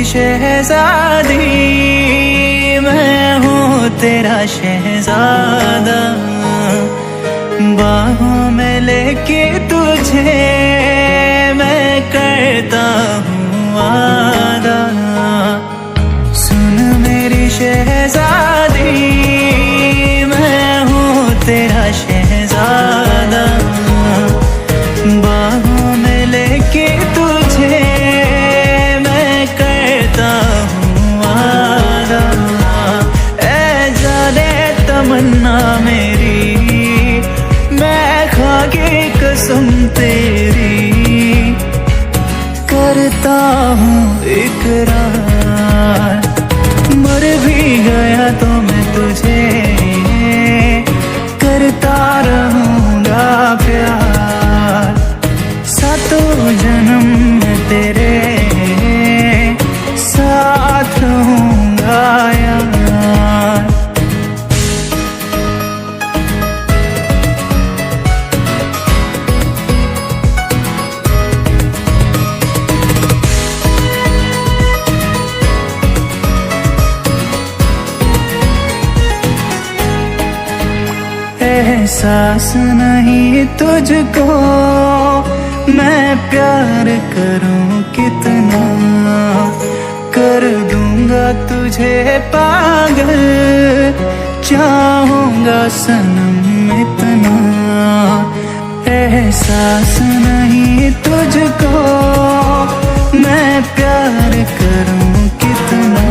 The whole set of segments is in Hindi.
शहजादी, मैं हूँ तेरा शहजादा। बाहों में लेके तुझे मैं करता हूँ वादा। सुन मेरी शहजादी, मैं हूँ तेरा शहजादा। बाहों में लेके तुझे मैं करता हूँ वादा। ऐ जाने तमन्ना मेरी, मैं खाके कसम तेरी करता हूँ इकरार। मर भी गया तो मैं तुझे करता रहूँगा प्यार। सातों जन्म में तेरे साथ रहूँगा यार। एहसास नहीं तुझको मैं प्यार करूं कितना, कर दूंगा तुझे पागल, चाहूंगा सनम इतना। एहसास नहीं तुझको मैं प्यार करूं कितना,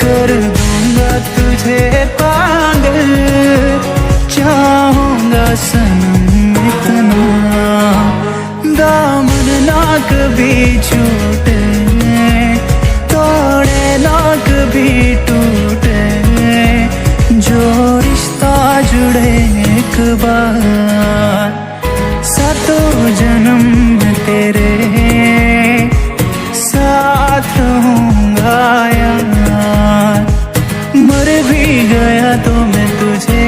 कर दूंगा तुझे पागल, चाहूंगा सनम इतना। दामन ना कभी छूटे, तोड़े ना कभी टूटे, जो रिश्ता जुड़े एक बार। सातों जन्म में तेरे साथ रहूंगा यार। मर भी गया तो मैं तुझे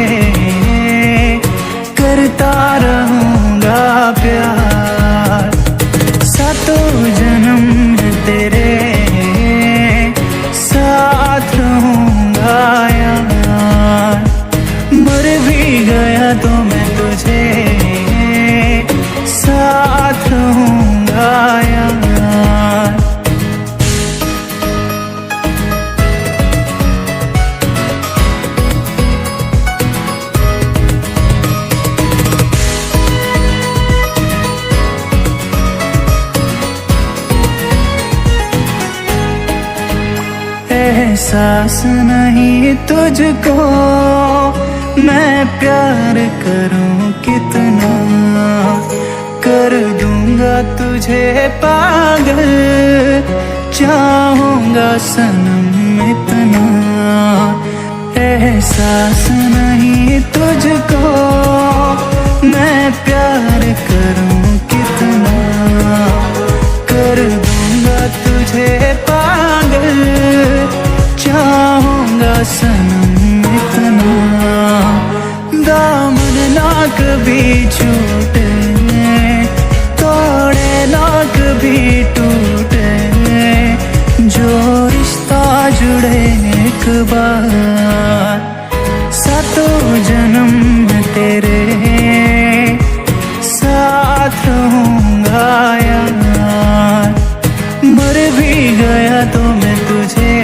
करता रहूँगा प्यार। सातों जन्म में तेरे साथ रहूँगा यार। मर भी गया तो मैं तुझे साथ रहूँगा यार। एहसास नहीं तुझको मैं प्यार करूं कितना, कर दूंगा तुझे पागल, चाहूंगा सनम इतना। एहसास नहीं तुझको मैं प्यार करूं कितना, कर दूंगा तुझे पागल, चाहूंगा सनम इतना। दामन ना कभी छूटे, तोड़े ना कभी टूटे, जो रिश्ता जुड़े एक बार। सातों जन्म में तेरे साथ रहूँगा यार। मर भी गया तो मैं तुझे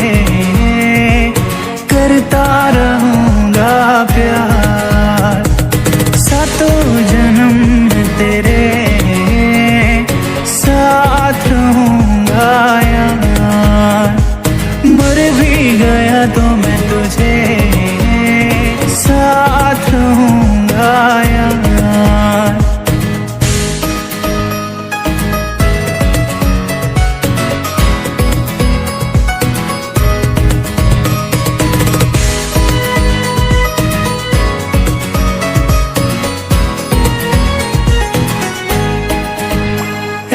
करता रहूँगा प्यार। सातों जन्म में तेरे साथ रहूँगा यार। मर भी गया तो मैं तुझे साथ रहूँगा यार।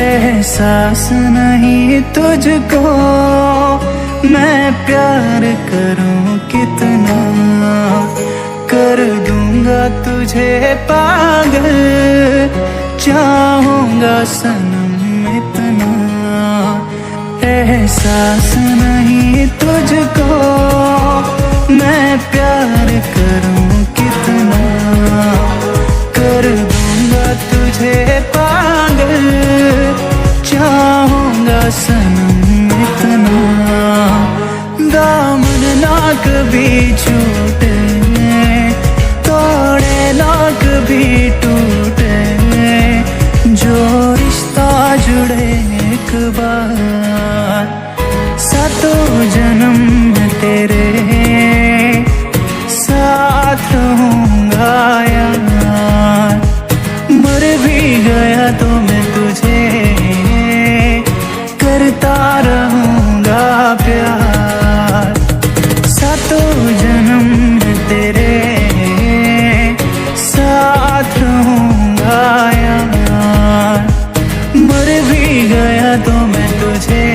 एहसास नहीं तुझको मैं प्यार करूं कितना, कर दूंगा तुझे पागल, चाहूंगा सनम इतना। एहसास नहीं तुझको मैं प्यार करूं कितना, कर दूंगा तुझे पागल, चाहूंगा सनम इतना। दामन ना कभी छूटे, तोड़े ना कभी टूटे, जो रिश्ता जुड़े एक बार, सातों जन्म में तेरे साथ रहूंगा यार। मर भी गया तो मैं तुझे करता रहूंगा प्यार, सातों जन्म में तेरे साथ रहूंगा यार। मर भी गया तो मैं तुझे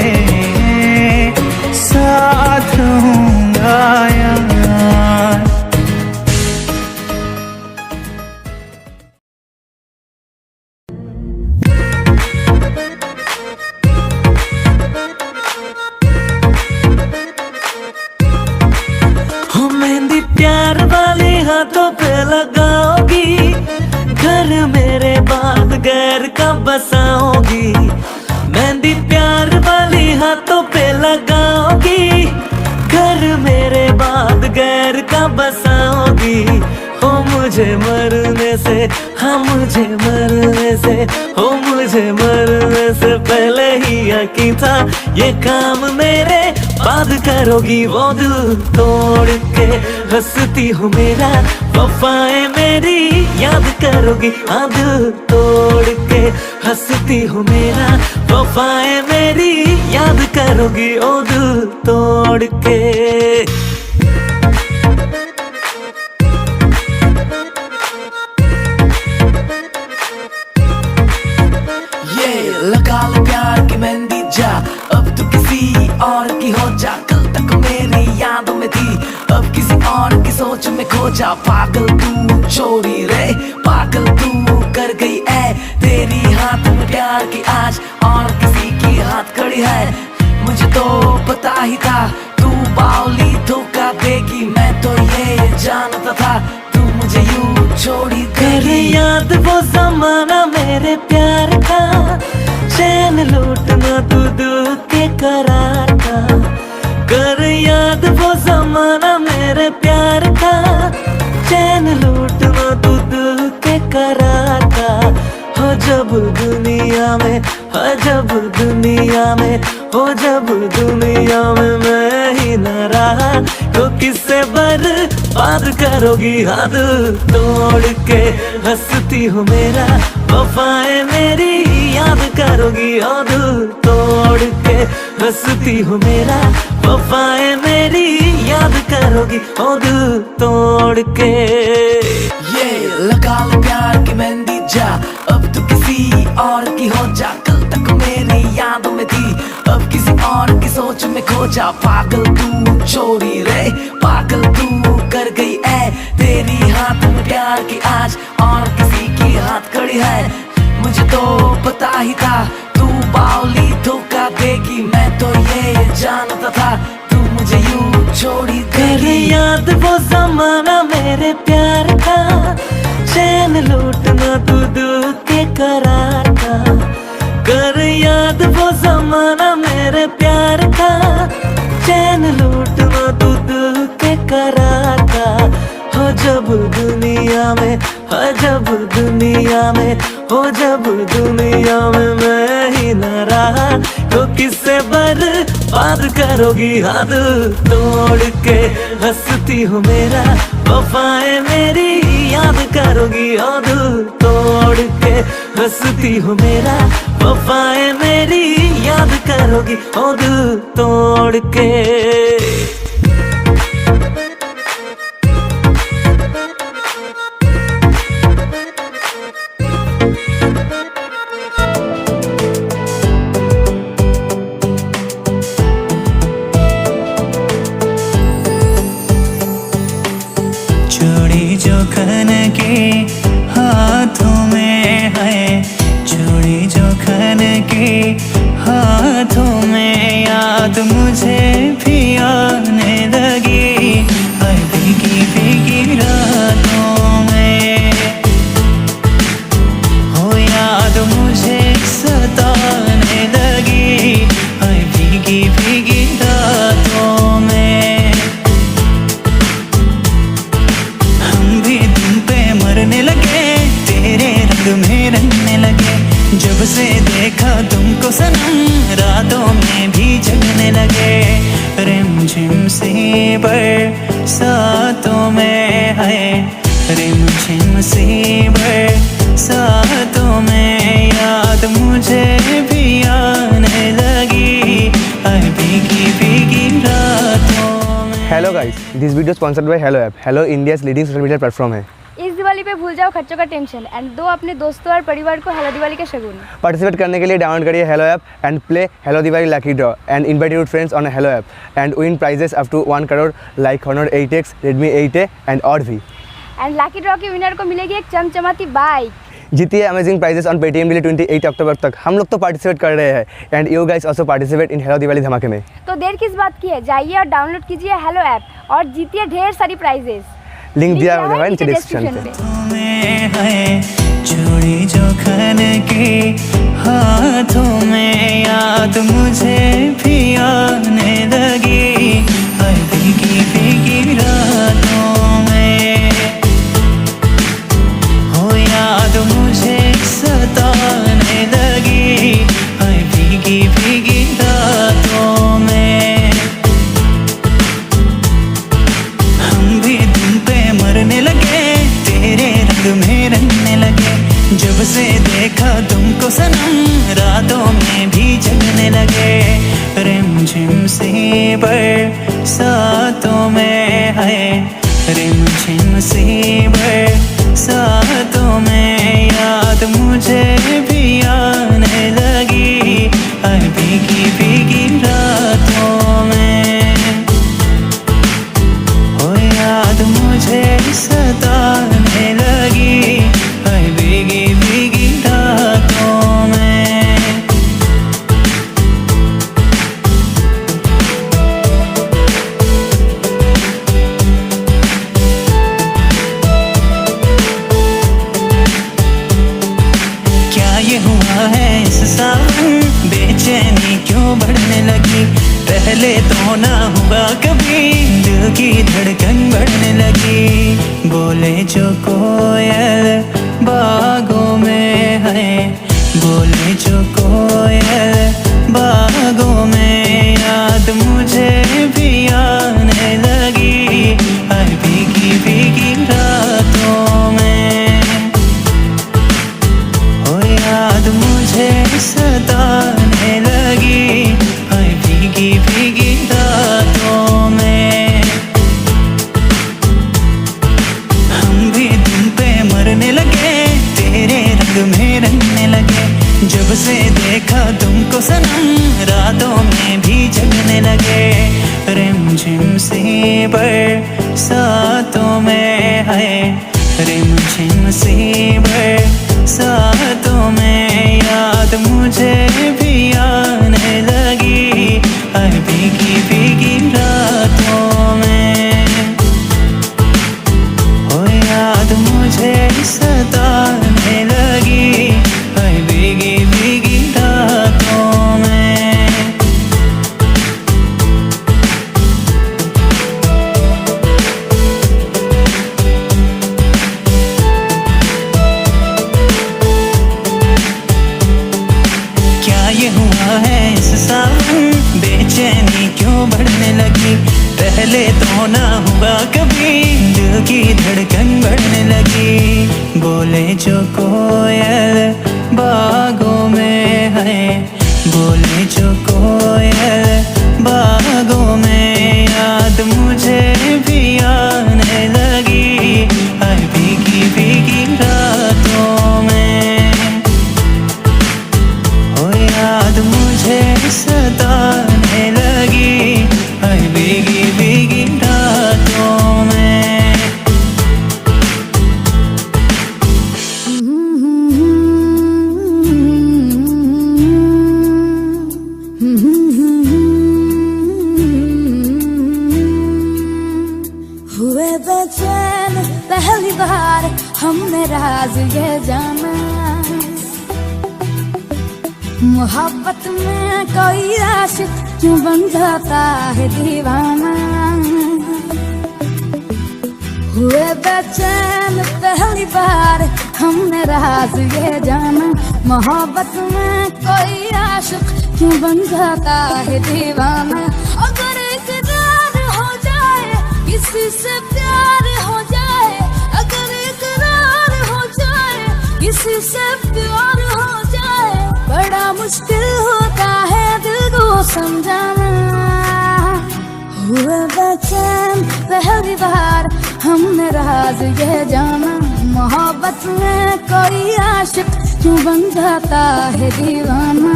साथ रहूंगा यार। हो मेहंदी प्यार वाले हाथों पे लगाओगी, घर मेरे बाद गैर का बसाओगी। मेहंदी प्यार वाले हाथों पे लगाओगी, घर मेरे बाद गैर का बसाओगी। हो मुझे मरने से, हाँ मुझे मरने से, हो मुझे मरने से पहले ही यकीन था ये काम मेरे बाद करोगी। वो दिल तोड़ के हंसती हो मेरा, वफाएं मेरी याद करोगी। हाँ दिल तोड़ के हंसती हो मेरा, वफाएं मेरी याद करोगी। ओ दिल तोड़ के लगा ले प्यार की मेहंदी जा, अब तू किसी और की हो जा। कल तक मेरी यादों में थी, अब किसी और की सोच में खो जा। पागल तू छोड़ी रे, पागल तू कर गई ऐ, तेरी हाथ में प्यार की आज और किसी की हाथ खड़ी है। मुझे तो पता ही था तू बावली धोखा देगी, मैं तो ये जानता था तू मुझे यूं छोड़ी देगी। याद वो जमाना मेरे प्यार का, चैन लूटना तू दिल के करार का। कर याद वो जमाना मेरे प्यार का, चैन लूटना तू दिल के करार का। हो जब दुनिया में, हो जब दुनिया में, हो जब दुनिया में मैं ही न रहा, तो किससे बर्बाद करोगी। हाथ तोड़ के हंसती हो मेरा, वफाएं मेरी याद करोगी। हाथ तोड़ के हंसती हो मेरा, वफाएं मेरी याद करोगी। हाथ तोड़ के ये लगा ले प्यार की मेहंदी जा, अब तू किसी और की हो जा। कल तक मेरी यादों में थी, अब किसी और की सोच में खो जा। पागल तू छोड़ी रे, पागल तू कर गई ऐ, तेरी हाथ में प्यार की आज और किसी की हाथ खड़ी है। मुझे तो पता ही था तू बावली धोखा देगी, मैं तो ये जानता था तू मुझे यूं छोड़ी देगी। याद वो जमाना मेरे प्यार का, चैन लूटना तू दिल के करार का। कर याद वो जमाना मेरे प्यार का, चैन लूटना तू दिल के करार का। हो जब दुनिया में, हो जब दुनिया में, हो जब दुनिया में मैं ही न रहा, तो किससे बर्बाद करोगी। हाथ तोड़ के हंसती हो मेरा, वफाएं मेरी याद करोगी। हाथ तोड़ के हंसती हो मेरा, वफाएं मेरी याद करोगी। हाथ तोड़ के जो खन के हाथों में है, चूड़ी जो खन के हाथों में या रंग में रंगने लगे। जब से देखा तुमको सनम रातों में भी जगने लगे। रिमझिम सी बरसातों में है, रिमझिम सी बरसातों में याद मुझे भी आने लगी, भीगी भीगी रातों में। Hello guys, this video sponsored by hello app. Hello India's leading social media platform है। इस दिवाली पे भूल जाओ खर्चों का टेंशन एंड दो अपने दोस्तों और परिवार को हेलो दिवाली का शगुन। पार्टिसिपेट करने के लिए डाउनलोड करिए hello app and play hello Diwali lucky draw and invite your friends on hello app and win prizes up to 1 crore like Honor 8X, Redmi 8A and और भी। एंड लकी ड्रॉ के विनर को मिलेगी एक चमचमाती बाइक। जीतिए amazing prizes on Paytm daily 28 October तक। हम लोग तो पार्टिसिपेट कर रहे हैं and you guys also participate in hello Diwali धमाके में। तो देर किस बात की है, जाइए और डाउनलोड कीजिए हेलो ऐप और जीतिए ढेर सारी प्राइजेस। लिंक दिया हुआ है नीचे डिस्क्रिप्शन पे। तुम्हें है चूड़ी जो खन के हाथों में याद मुझे भी आने लगी, भीगी भीगी रातों में हो याद मुझे सताने लगी, भीगी भीगी रातों में। हम भी तुम पे मरने लगे, तेरे रंग में रंगने लगे। जब से देखा तुमको सनम रातों में भी जगने लगे। रिमझिम सी बरसातों में है, रिमझिम सी बरसातों में याद मुझे भी आने लगी, भीगी भीगी रातों में हो याद मुझे सताने लगी, भीगी भीगी रातों में। क्या ये हुआ है इस सावन, बेचैनी क्यों बढ़ने लगी। पहले तो ना हुआ कभी, दिल की धड़कन बढ़ने लगी। बोले जो कोयल बागों में है, बोले जो कोयल बागों में याद मुझे भी आने लगी, भीगी भीगी रातों में हो याद मुझे सताने लगी, भीगी भीगी रातों में। हम भी तुम पे मरने लगे, तेरे रंग में रंगने लगे। जब से देखा तुमको सनम रातों में भी जगने लगे। रिमझिम सी बरसातों में है, रिमझिम सी बरसातों में याद मुझे भी आने लगी, भीगी भीगी रातों में हो याद मुझे सताने लगी, भीगी भीगी रातों में। क्या ये हुआ है इस सावन, बेचैनी क्यों बढ़ने लगी। पहले तो ना हुआ कभी, दिल की धड़कन बढ़ने लगी। बोले जो कोयल बागों में है, बोले जो कोयल बागों में याद मुझे भी आने लगी, भीगी भीगी रातों में हो याद मुझे सताने लगी, भीगी भीगी रातों में। हुए बेचैन पहली बार हमने राज ये जाना, मोहब्बत में कोई आशिक क्यों बन जाता है दीवाना। हुए बेचैन पहली बार हमने राज ये जाना, मोहब्बत में कोई आशिक क्यों बन जाता है दीवाना। अगर इकरार हो जाए किसी से प्यार हो जाए, अगर इकरार हो जाए किसी से प्यार हो जाए, बड़ा मुश्किल होता है दिल को समझाना। हुए बेचैन पहली बार हमने राज ये जाना, मोहब्बत में कोई आशिक क्यों बन जाता है दीवाना।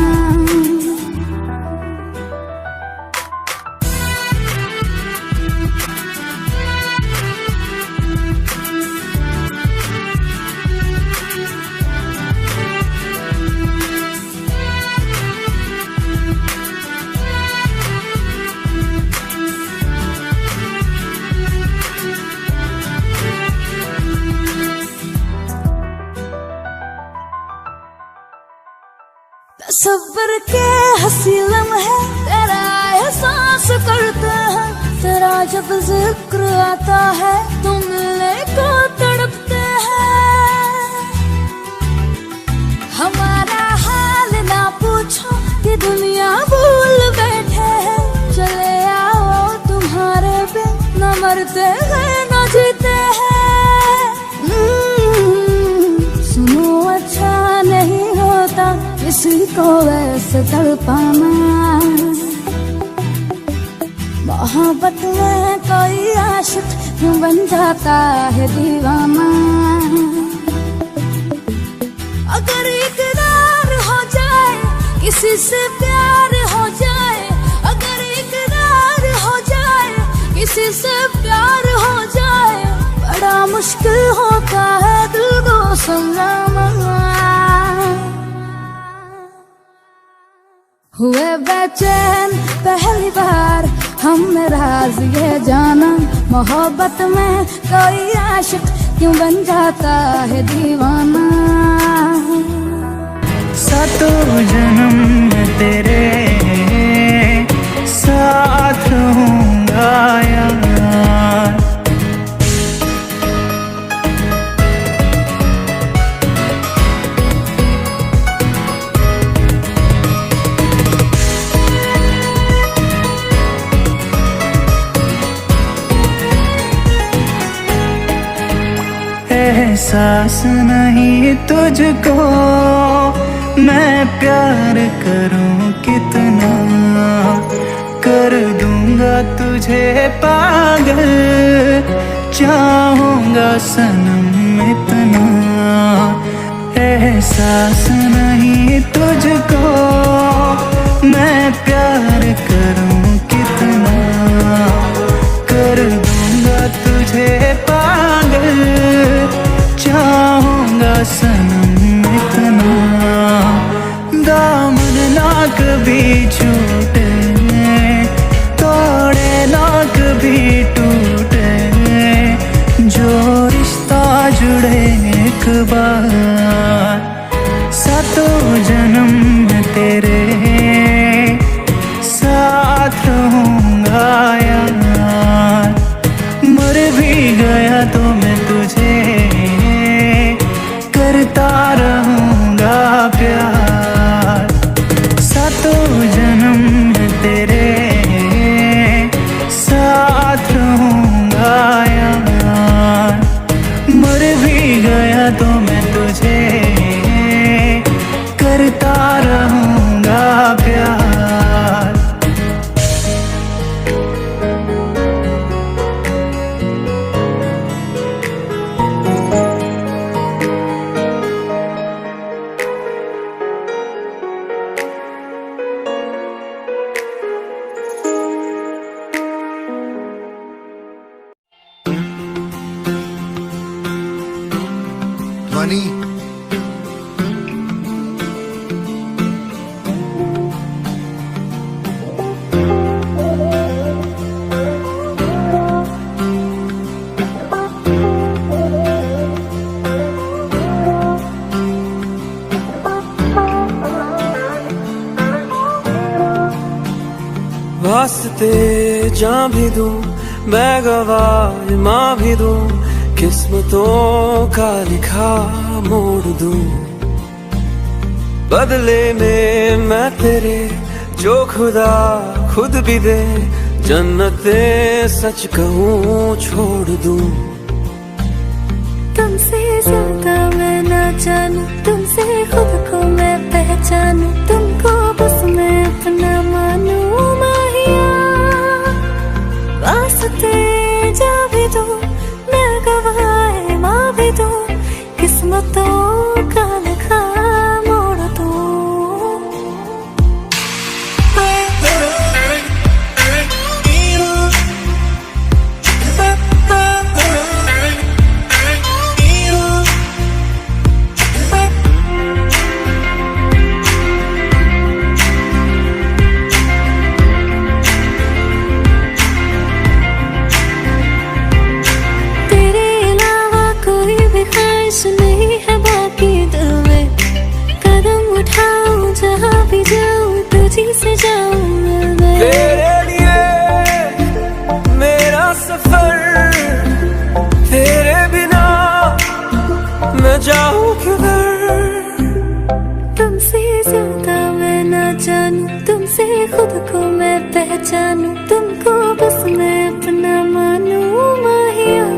तसव्वुर के हंसी लम्हे तेरा एहसास करते हैं, तेरा जब जिक्र आता है तुम मिलने को तड़पते हैं। हमारा हाल ना पूछो कि दुनिया भूल बैठे हैं, चले आओ तुम्हारे बिन न मरते हैं न जीते हैं। सुनो अच्छा नहीं होता किसी को वैसे तड़पाना, मोहब्बत में कोई आशिक क्यों बन जाता है दीवाना। अगर इकरार हो जाए किसी से प्यार हो जाए, अगर इकरार हो जाए किसी से प्यार हो जाए, बड़ा मुश्किल होता है दिल को समझाना। हुए बेचैन पहली बार हमने राज ये जाना, मोहब्बत में कोई आशिक क्यों बन जाता है दीवाना। सातों जन्म में तेरे साथ रहूंगा यार। एहसास नहीं तुझको मैं प्यार करूं कितना, कर दूंगा तुझे पागल, चाहूंगा सनम इतना। एहसास नहीं तुझको मैं प्यार करूं कितना, कर दूंगा तुझे पागल, चाहूंगा सनम इतना। दामन ना कभी छूटे, तोड़े ना कभी टूटे, जो रिश्ता जुड़े एक बार। सातों जन्म में तेरे साथ रहूंगा यार। मर भी गया तो मैं तुझे करता रहूंगा प्यार। सातों जन्म में तेरे साथ रहूंगा यार। मर भी गया तो मैं तुझे करता रहूंगा प्यार। ध्वनि वास्ते जां भी दूं मैं गवाह माँ भी दूं, किस्मतों का लिखा मोड़ दूं, बदले में मैं तेरे जो खुदा खुद भी दे, जन्नते सच कहूँ छोड़ दूं। तुमसे ज्यादा मैं ना जानूं, तुमसे खुद को मैं पहचानूं, तुमको बस मैं अपना मानूं माहिया। वास्ते जा भी दो, मैं गवाए माँ भी दो, किस्मतों का लिखा मोड़ दो। नहीं है बाकी दिल में, कदम उठाऊं जहाँ भी जाऊं तुझी से जाऊं मैं। तेरे लिए मेरा सफर, तेरे बिना मैं जाऊं किधर। तुमसे ज्यादा मैं ना जानूं, तुमसे खुद को मैं पहचानूं, तुमको बस मैं अपना मानूं माहिया।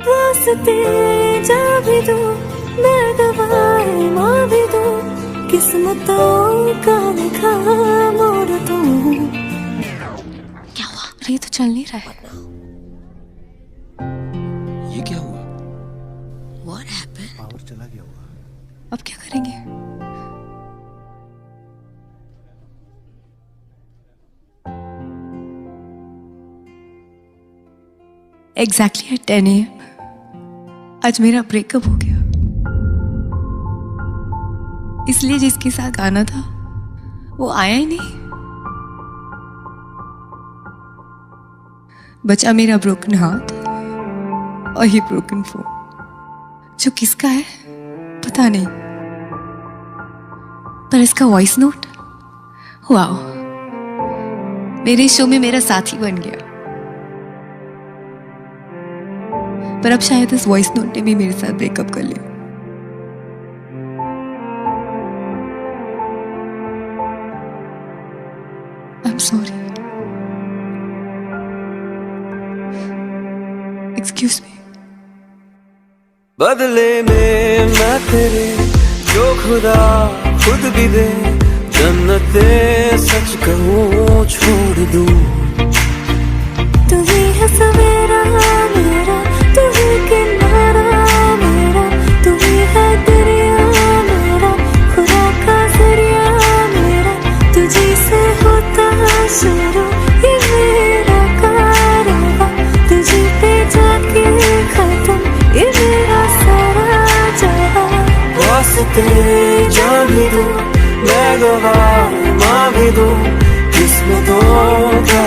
वास्ते जा भी दो, मैं गवाए माँ भी दो, किस्मतों का लिखा मोड़ दो। क्या हुआ? अरे ये तो चल नहीं रहा है। ये क्या हुआ? What happened? पावर चला गया होगा। अब क्या करेंगे? Exactly at 10 AM आज मेरा ब्रेकअप हो गया। इसलिए जिसके साथ आना था वो आया ही नहीं। बचा मेरा ब्रोकन हाथ और ये ब्रोकन फोन, जो किसका है पता नहीं, पर इसका वॉइस नोट वाओ, मेरे शो में मेरा साथी बन गया। पर अब शायद इस वॉइस नोट ने भी मेरे साथ ब्रेकअप कर लिया। I'm sorry. Excuse me. बदले में मैं तेरे जो खुदा खुद भी दे, जन्नते सच कहूँ छोड़ दूं। तू ही है सवेरा मेरा, तू ही किनारा मेरा, तू ही है दरिया मेरा, खुदा का जरिया मेरा, तुझी से होता शुरू ये मेरा कारवां, तुझी पे जाके खत्म ये मेरा सारा जहां। वास्ते जा भी दूं, मैं गवाह माँ भी दूं, किस्मतों का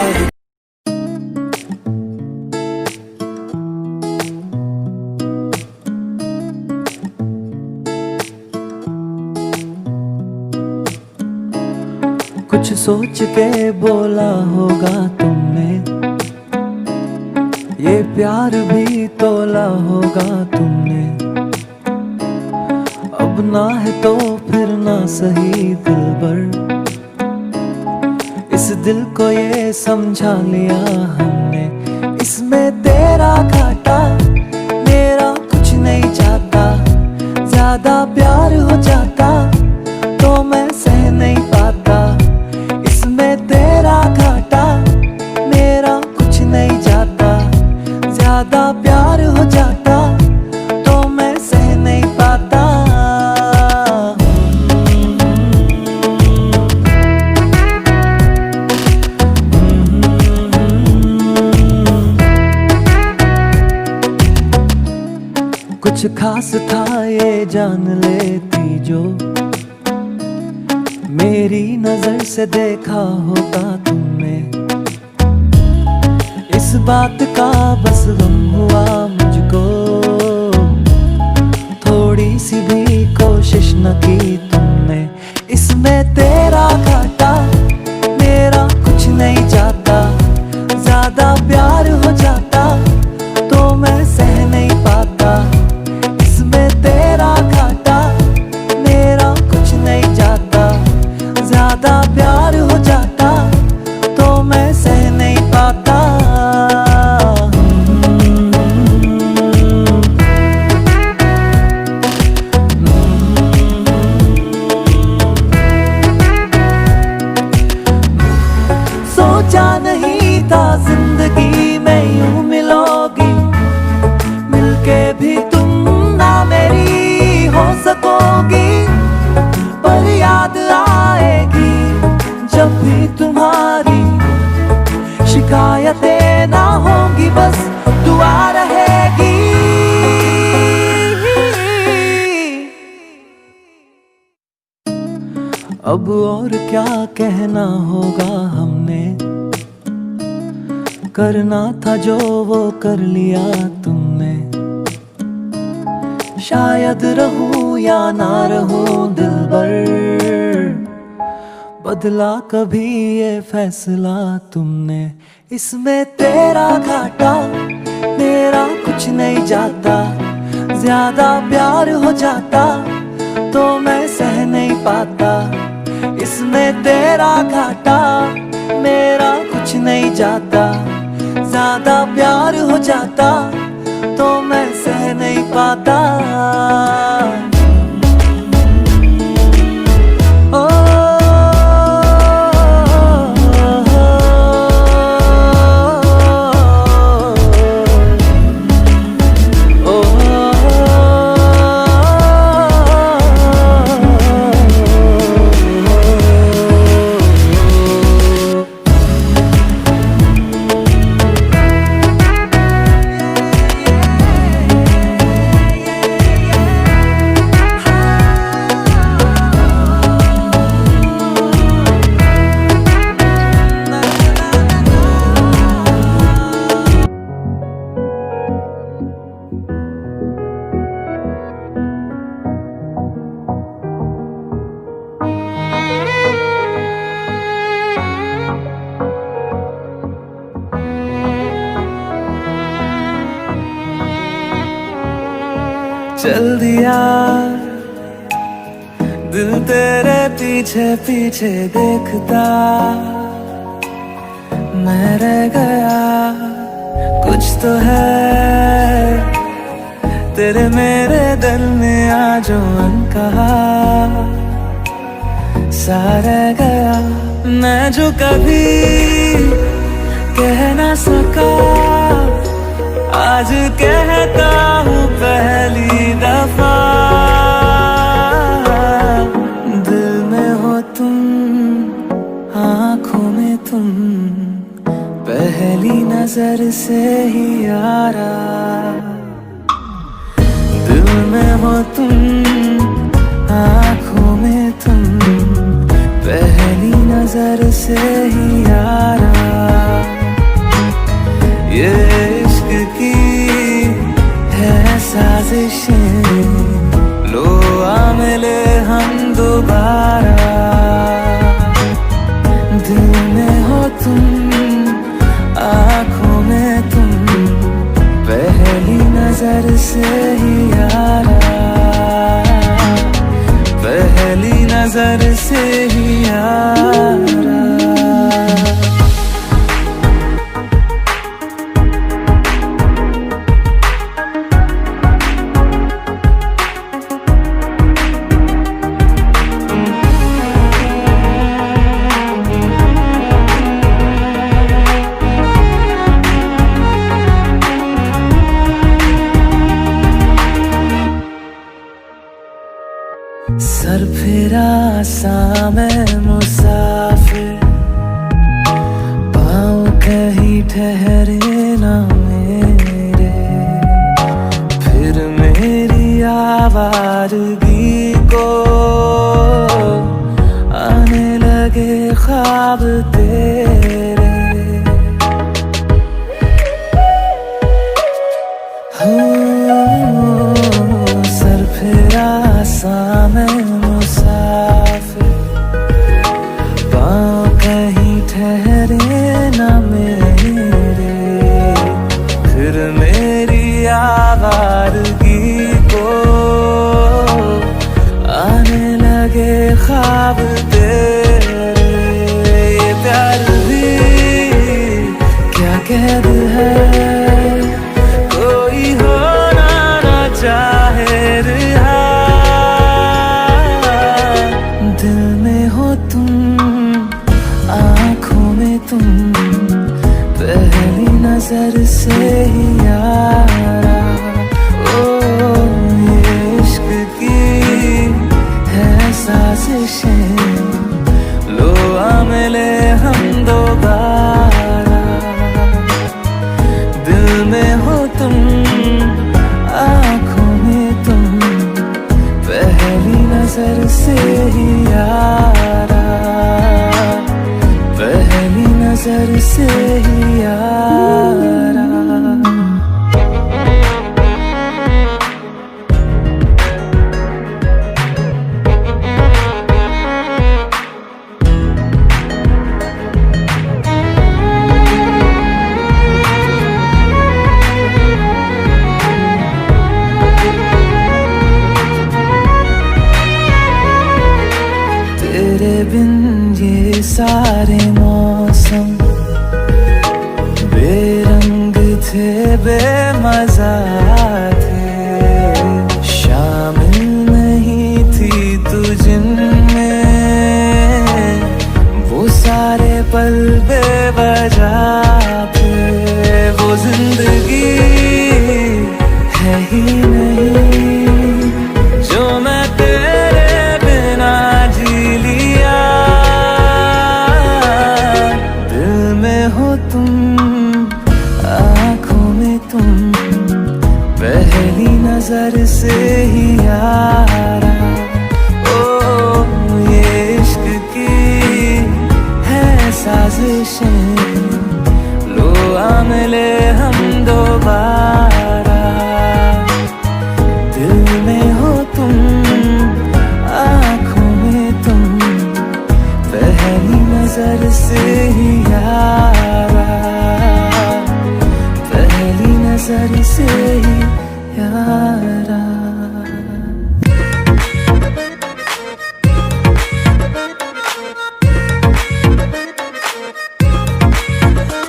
कुछ सोच के बोला होगा तुमने, ये प्यार भी तोला होगा तुमने। अब ना है तो फिर ना सही दिलबर, इस दिल को ये समझा लिया हमने। इसमें तेरा घाटा मेरा कुछ नहीं जाता, ज्यादा प्यार हो जाता तो मैं सह नहीं पाता। इसमें तेरा घाटा मेरा कुछ नहीं जाता, ज्यादा प्यार हो जाता तो मैं सह नहीं पाता। कुछ खास था ये जान लेती जो, मेरी नजर से देखा होता तुमने। इस बात का बस गम हुआ मुझको, थोड़ी सी भी कोशिश न की तुमने। इसमें तेरा घाटा मेरा कुछ नहीं जाता, ज्यादा प्यार हो जाता तो मैं सह नहीं पाता। इसमें अब और क्या कहना होगा हमने, करना था जो वो कर लिया तुमने। शायद रहूं या ना रहूं दिलबर, बदला कभी ये फैसला तुमने। इसमें तेरा घाटा मेरा कुछ नहीं जाता, ज्यादा प्यार हो जाता तो मैं सह नहीं पाता। इसमें तेरा घाटा मेरा कुछ नहीं जाता, ज्यादा प्यार हो जाता तो मैं सह नहीं पाता। चल दिया दिल तेरे पीछे पीछे देखता, मैं रह गया कुछ तो है तेरे मेरे दिल में आज अनकहा सा रह गया। मैं जो कभी कह ना सका आज कहता हूँ पहली दफा। दिल में हो तुम, आँखों में तुम, पहली नजर से ही यारा। दिल में हो तुम, आँखों में तुम, पहली नजर से ही यारा। ये इश्क की है साजिशें, लो आ मिले हम दोबारा। दिल में हो तुम, आँखों में तुम, पहली नजर से ही यारा। पहली नजर से ही यारा। सर फिरा सा मैं मुसाफिर, पाँव कहीं ठहरे ना मेरे। फिर मेरी आवारगी को आने लगे ख्वाब तेरे। सर फिरा सा मैं मुसाफिर, पाँव कहीं ठहरे ना मेरे। फिर मेरी आवारगी को आने लगे ख्वाब तेरे। ये प्यार भी क्या कैद है, कोई होना ना चाहे रिहा। दिल में हो तुम, आँखों में तुम, पहली नजर से ही यारा। ओ ये इश्क की है साजिशें, लो आ मिले हम दोबारा। दिल में हो तुम, आँखों में तुम, पहली नजर नजर से ही यारा, पहली नजर से ही यारा। तेरे बिन ये सारे मौसम बेरंग थे, बेमजा थे, शामिल नहीं थी तू जिनमें, वो सारे पल बेवजह थे। वो जिंदगी है ही नहीं जो मैं तेरे बिना जी लिया। दिल में हो तुम, आँखों में तुम, पहली नजर से ही यारा। ओ ये इश्क की है साजिशें, लो आ मिले हम दोबारा। दिल में हो तुम, आँखों में तुम, पहली नजर से ही यारा, पहली नजर से ही यारा।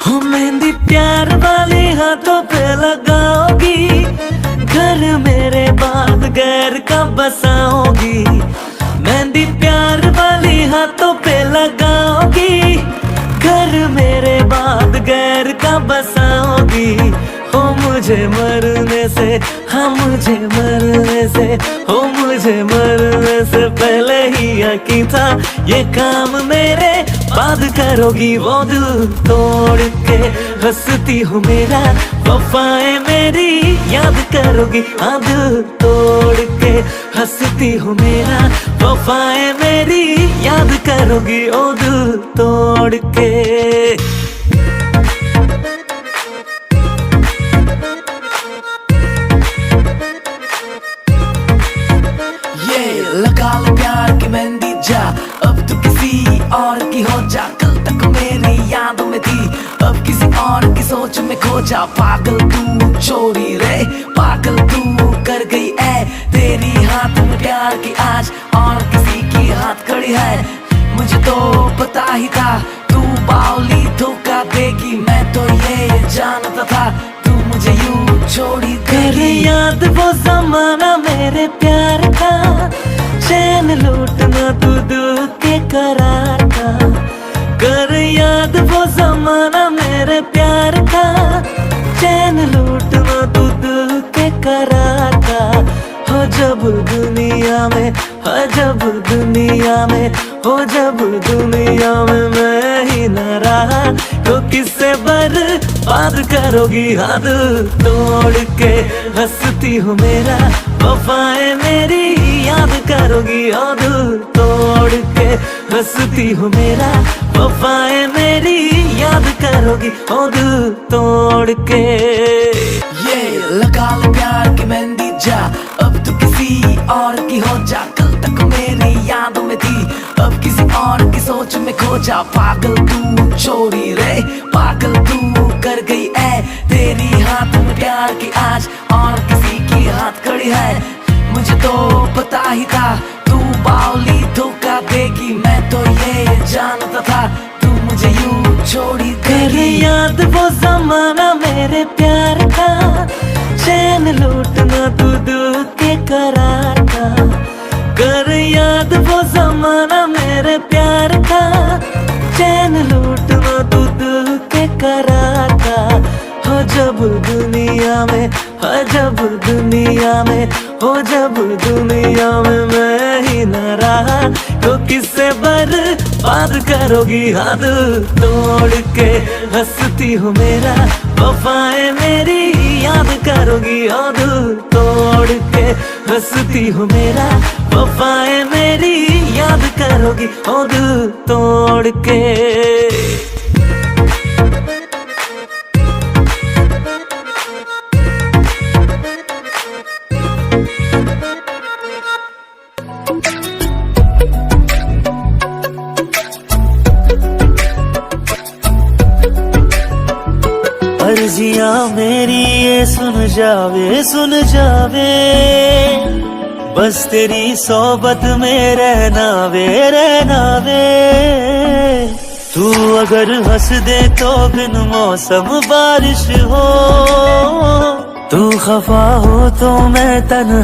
हो मेहंदी प्यार वाले हाथों पे लगाओगी, घर मेरे बाद गैर का बसाओगी। मेहंदी प्यार वाले हाथों पे लगाओगी, घर मेरे बाद गैर का बसाओगी। हो मुझे मरने से, हाँ मुझे मरने से, हो मुझे मरने से पहले ही यकीन था ये काम मेरे बाद करोगी। वो दिल तोड़ के हंसती हो मेरा, वफाएं मेरी याद करोगी। हाँ दिल तोड़ के हंसती हो मेरा, वफाएं मेरी याद करोगी। ओ दिल तोड़ के लगा ले प्यार की मेहंदी जा, अब तो किसी और की हो जा। कल तक मेरी यादों में थी, अब किसी और की सोच में खो जा। पागल तू चोरी रे, पागल तू कर गई ऐ, तेरी हाथ में प्यार की आज और किसी की हाथ खड़ी है। मुझे तो पता ही था तू बावली धोखा देगी, मैं तो ये जानता था तू मुझे यूं छोड़ी देगी। याद वो जमाना मेरे प्यार का, चैन लूटना तू दिल के करार का। कर याद वो जमाना मेरे प्यार का, चैन लूटना तू दिल के करार का। हो जब दुनिया में, हो जब दुनिया में, हो जब दुनिया में मैं ही न रहा, तो किससे बर्बाद करोगी। हाथ तोड़ के हंसती हो मेरा, वफाएं मेरी याद करोगी। हाथ तोड़ के हंसती हो मेरा, वफाएं मेरी याद करोगी। हाथ तोड़ के ये लगा ले प्यार की मेहंदी जा, अब तो किसी और की हो जा। कल तक मेरी यादों में थी, अब किसी और की सोच में खो जा। पागल तू चोरी रे, पागल तू कर गई ऐ, तेरी हाथ में प्यार की आज और किसी की हाथ खड़ी है। मुझे तो पता ही था तू बावली धोखा देगी, मैं तो ये जानता था तू मुझे यूं छोड़ी देगी। याद वो जमाना मेरे प्यार का, चैन लूटना तू दिल के करार का। कर याद वो जमाना मेरे प्यार का, चैन लूटना तू दिल के करार का। हो जब दुनिया में, हो जब दुनिया में, हो जब दुनिया में मैं ही न रहा, तो किससे बर्बाद करोगी। हाथ तोड़ के हंसती हो मेरा, वफाएं मेरी याद करोगी। हाथ तोड़ के हंसती हो मेरा, वफाएं याद करोगी ओ दिल तोड़ के। अर्जियां मेरी ये सुन जावे बस तेरी सोबत में रहना वे। तू अगर हंस दे तो बिन मौसम बारिश हो, तू खफा हो तो मैं तन्हा